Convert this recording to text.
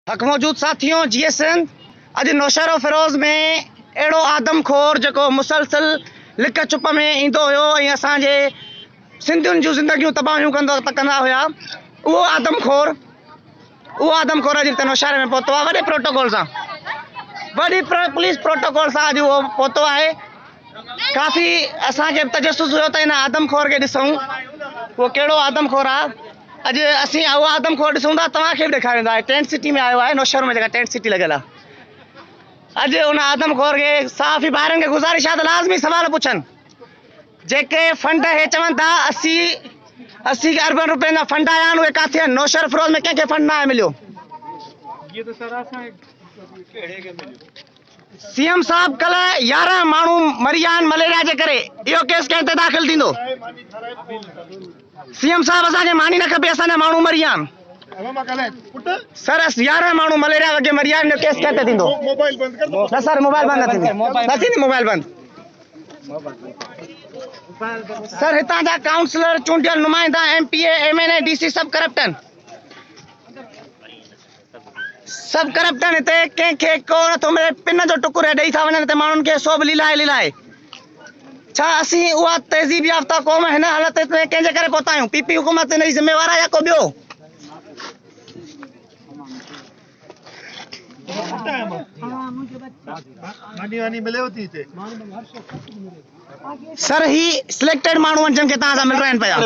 हक मौजूद साथियों, GSN अज नौशहरो फिरोज़ में अड़ो आदमखोर जो मुसलसल लिक चुप में ईंदो हुयो ऐं असांजे सिंधियुनि जूं ज़िंदगियूं तबाहियूं कंदा हुया, उहो आदमखोर अॼु हिते नौशहरे में पहुतो आहे। वॾे प्रोटोकॉल सां, वॾी पुलिस प्रोटोकॉल सां अॼु उहो पहुतो आहे। काफ़ी असांखे तजसुस हुयो त हिन आदमखोर खे ॾिसूं, उहो कहिड़ो आदमखोर आहे। अॼु असीं उहो आदमखोर ॾिसूं था, तव्हांखे बि ॾेखारींदा। टेंट सिटी में आयो आहे, नौशहर में जेका टेंट सिटी लॻियल आहे। अॼु उन आदमखोर खे साफ़ ई ॿारनि खे गुज़ारिश आहे त लाज़मी सवाल पुछनि। जेके फंड हे चवनि था 80 अरबन रुपए जा फंड आया आहिनि, उहे किथे आहिनि? नौशहर फिरोज़ में कंहिंखे फंड न आहे मिलियो। CM साहब कल 11 माण्हू मरी विया आहिनि मलेरिया जे करे। इहो केस कंहिं ते दाख़िल थींदो? CM साहब असांखे मानी न खपे, असांजा माण्हू मरी विया आहिनि। सर 11 माण्हू मलेरिया वगे मरी विया आहिनि, केस कंहिं ते थींदो? न सर, मोबाइल बंदि न थींदी, मोबाइल बंदि। सर हितां जा काउंसलर, चूंडियल नुमाइंदा, MPA, MNA, DC सब करप्ट आहिनि, सब करप्ट आहिनि। हिते कंहिंखे को नथो मिले, पिन जो टुकुर ॾेई था वञनि हिते माण्हुनि खे, सो बि लीलाए। छा असीं उहा तहज़ीब याफ़्ता क़ौम हिन हालत में कंहिंजे करे पहुता आहियूं? PP हुकूमत हिन जी ज़िम्मेवार आहे या को ॿियो? सर ही सिलेक्टेड माण्हू आहिनि जिन खे तव्हां सां मिल रहा आहिनि पिया।